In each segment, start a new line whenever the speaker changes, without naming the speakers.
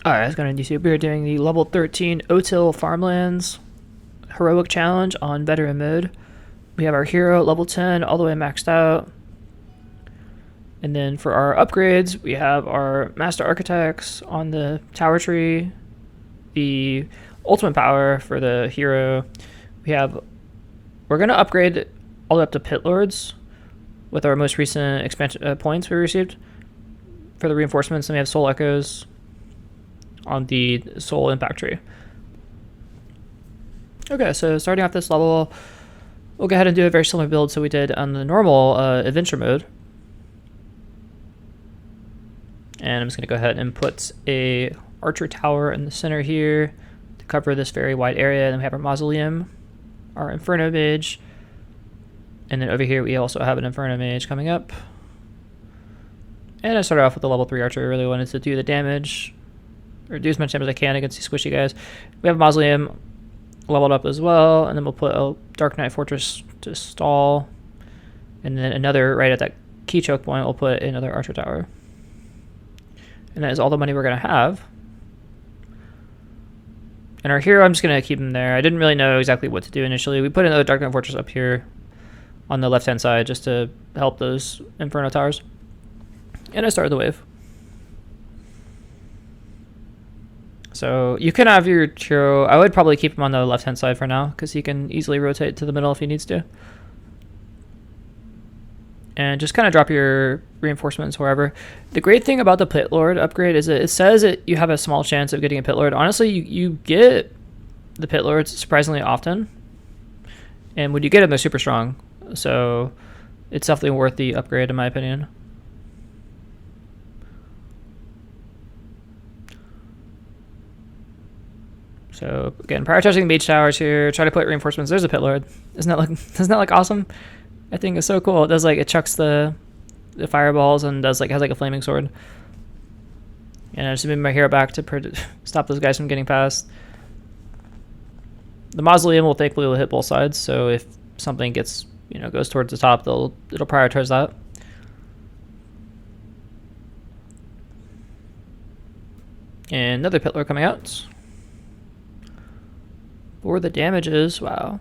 Alright, I was going to do. We are doing the level 13 Otil Farmlands heroic challenge on veteran mode. We have our hero level 10 all the way maxed out. And then for our upgrades, we have our master architects on the tower tree, the ultimate power for the hero. We're going to upgrade all the way up to pit lords with our most recent expansion points we received for the reinforcements. And we have soul echoes on the soul impact tree. Okay, so starting off this level, we'll go ahead and do a very similar build so we did on the normal adventure mode. And I'm just going to go ahead and put a archer tower in the center here to cover this very wide area. And then we have our mausoleum, our inferno mage, and then over here we also have an inferno mage coming up. And I started off with the level 3 archer. I really wanted to do the damage, or do as much damage as I can against these squishy guys. We have a mausoleum leveled up as well, and then we'll put a Dark Knight Fortress to stall, and then another right at that key choke point. We'll put another archer tower, and that is all the money we're gonna have. And our hero, I'm just gonna keep him there. I didn't really know exactly what to do initially. We put another Dark Knight Fortress up here on the left hand side just to help those Inferno towers, and I started the wave. So you can have your hero. I would probably keep him on the left-hand side for now because he can easily rotate to the middle if he needs to. And just kind of drop your reinforcements wherever. The great thing about the Pit Lord upgrade is it says that you have a small chance of getting a Pit Lord. Honestly, you get the Pit Lords surprisingly often. And when you get them, they're super strong. So it's definitely worth the upgrade in my opinion. So again, prioritizing mage towers here. Try to put reinforcements. There's a Pit Lord. Isn't that like awesome? I think it's so cool. It does it chucks the fireballs and has like a flaming sword. And I just moving my hero back to stop those guys from getting past. The mausoleum will thankfully hit both sides. So if something gets goes towards the top, it'll prioritize that. And another Pit Lord coming out. For the damages, wow.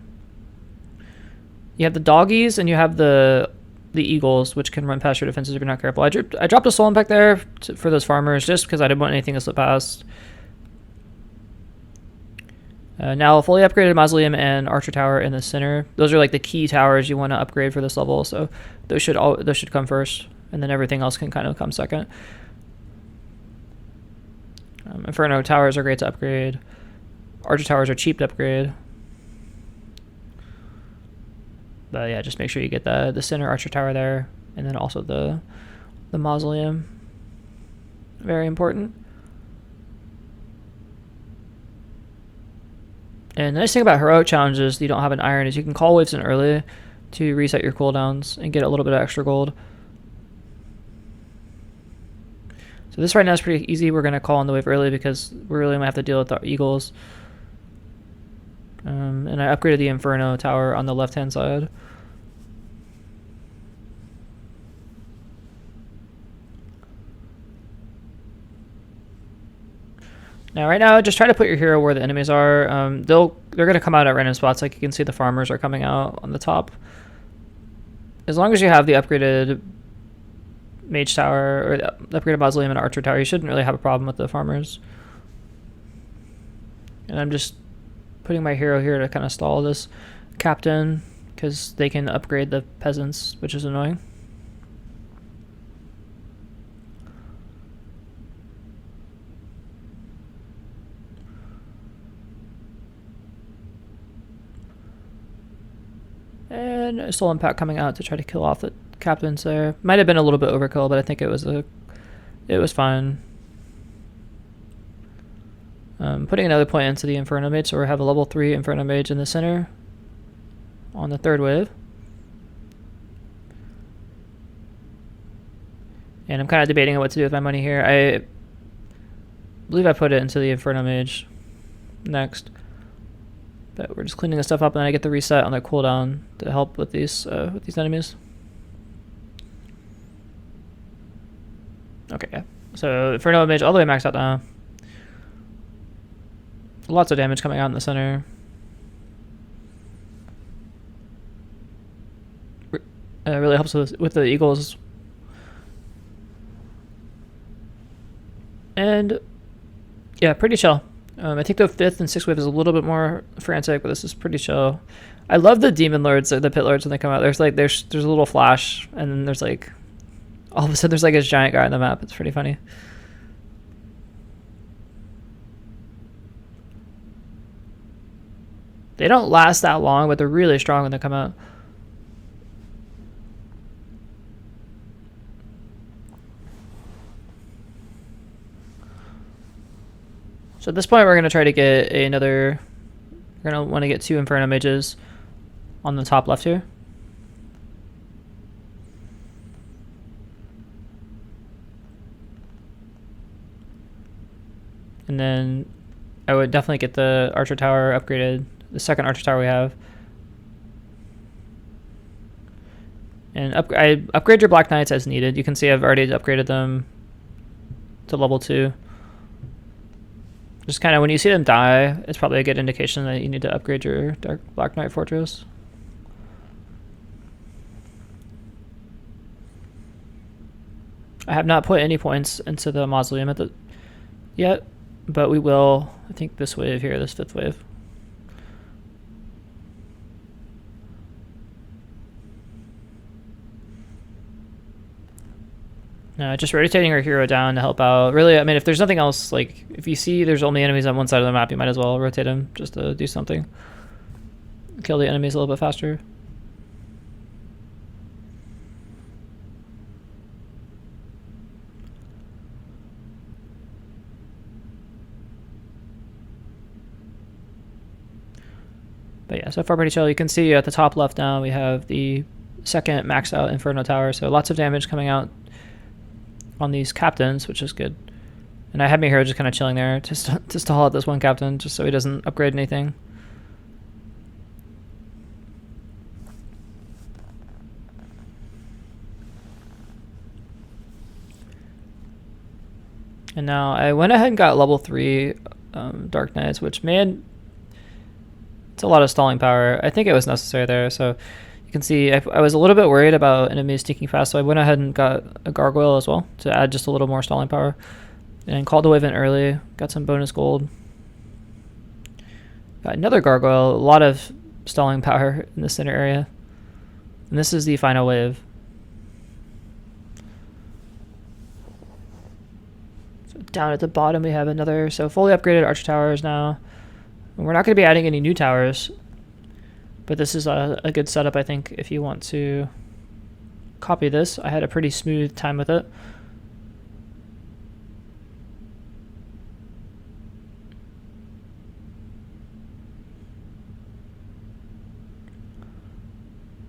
You have the doggies and you have the eagles, which can run past your defenses if you're not careful. I dropped a soul impact there for those farmers just because I didn't want anything to slip past. Now a fully upgraded mausoleum and archer tower in the center. Those are like the key towers you want to upgrade for this level, so those should come first, and then everything else can kind of come second. Inferno towers are great to upgrade. Archer towers are cheap to upgrade. But yeah, just make sure you get the center archer tower there, and then also the mausoleum. Very important. And the nice thing about heroic challenges that you don't have an iron is you can call waves in early to reset your cooldowns and get a little bit of extra gold. So this right now is pretty easy. We're going to call on the wave early because we really might have to deal with the eagles. And I upgraded the Inferno tower on the left-hand side. Now, right now, just try to put your hero where the enemies are. They're going to come out at random spots. Like you can see, the farmers are coming out on the top. As long as you have the upgraded mage tower or the upgraded mausoleum and archer tower, you shouldn't really have a problem with the farmers. And I'm just putting my hero here to kind of stall this captain because they can upgrade the peasants, which is annoying. And a soul impact coming out to try to kill off the captains there. Might have been a little bit overkill, but I think it was fine. Putting another point into the Inferno Mage, so we have a level 3 Inferno Mage in the center on the third wave. And I'm kind of debating on what to do with my money here. I believe I put it into the Inferno Mage next. But we're just cleaning this stuff up, and I get the reset on their cooldown to help with these enemies. Okay, yeah. So Inferno Mage all the way maxed out now. Lots of damage coming out in the center. Really helps with the Eagles. And yeah, pretty chill. I think the 5th and 6th wave is a little bit more frantic, but this is pretty chill. I love the Demon Lords, the Pit Lords, when they come out. There's a little flash, and then there's like all of a sudden there's like this giant guy on the map. It's pretty funny. They don't last that long, but they're really strong when they come out. So at this point, we're going to try to get another... We're going to want to get 2 Inferno Mages on the top left here. And then I would definitely get the Archer Tower upgraded, the second Archer Tower we have. And I upgrade your Black Knights as needed. You can see I've already upgraded them to level 2. Just kind of when you see them die, it's probably a good indication that you need to upgrade your Black Knight Fortress. I have not put any points into the mausoleum yet, but we will, I think, this wave here, this 5th wave. Just rotating our hero down to help out. Really, I mean, if there's nothing else, like, if you see there's only enemies on one side of the map, you might as well rotate them just to do something. Kill the enemies a little bit faster. But yeah, so far pretty chill. You can see at the top left now we have the second maxed out Inferno Tower, so lots of damage coming out on these captains, which is good. And I had my hero just kind of chilling there to stall out this one captain, just so he doesn't upgrade anything. And now I went ahead and got level 3 Dark Knights, which made... It's a lot of stalling power. I think it was necessary there, so... You can see I was a little bit worried about enemies sneaking fast, so I went ahead and got a Gargoyle as well to add just a little more stalling power. And called the wave in early, got some bonus gold. Got another Gargoyle, a lot of stalling power in the center area. And this is the final wave. So down at the bottom we have another, so fully upgraded Archer Towers now. And we're not going to be adding any new towers. But this is a good setup, I think, if you want to copy this. I had a pretty smooth time with it.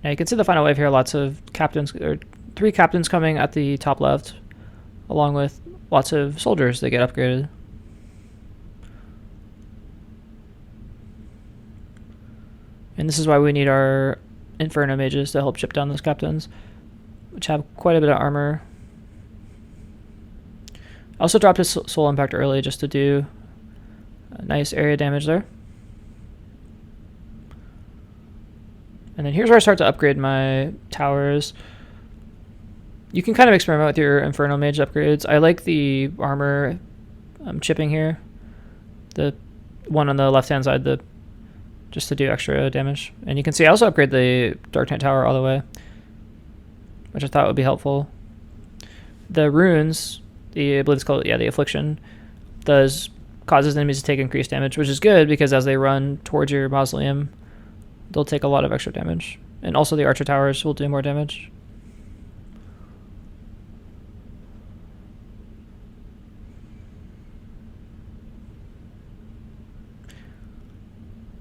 Now you can see the final wave here, lots of captains, or 3 captains coming at the top left, along with lots of soldiers that get upgraded. And this is why we need our Inferno Mages to help chip down those captains, which have quite a bit of armor. I also dropped his Soul Impact early just to do a nice area damage there. And then here's where I start to upgrade my towers. You can kind of experiment with your Inferno Mage upgrades. I like the armor chipping here. The one on the left-hand side, just to do extra damage. And you can see I also upgrade the Dark Knight Tower all the way, which I thought would be helpful. The runes, I believe it's called, the Affliction, causes enemies to take increased damage, which is good because as they run towards your mausoleum, they'll take a lot of extra damage. And also the Archer Towers will do more damage.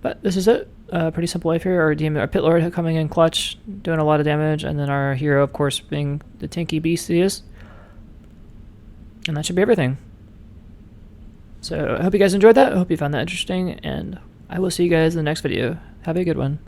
But this is it. Pretty simple wave here. Our Pit Lord coming in clutch, doing a lot of damage, and then our hero, of course, being the tanky beast he is. And that should be everything. So I hope you guys enjoyed that. I hope you found that interesting, and I will see you guys in the next video. Have a good one.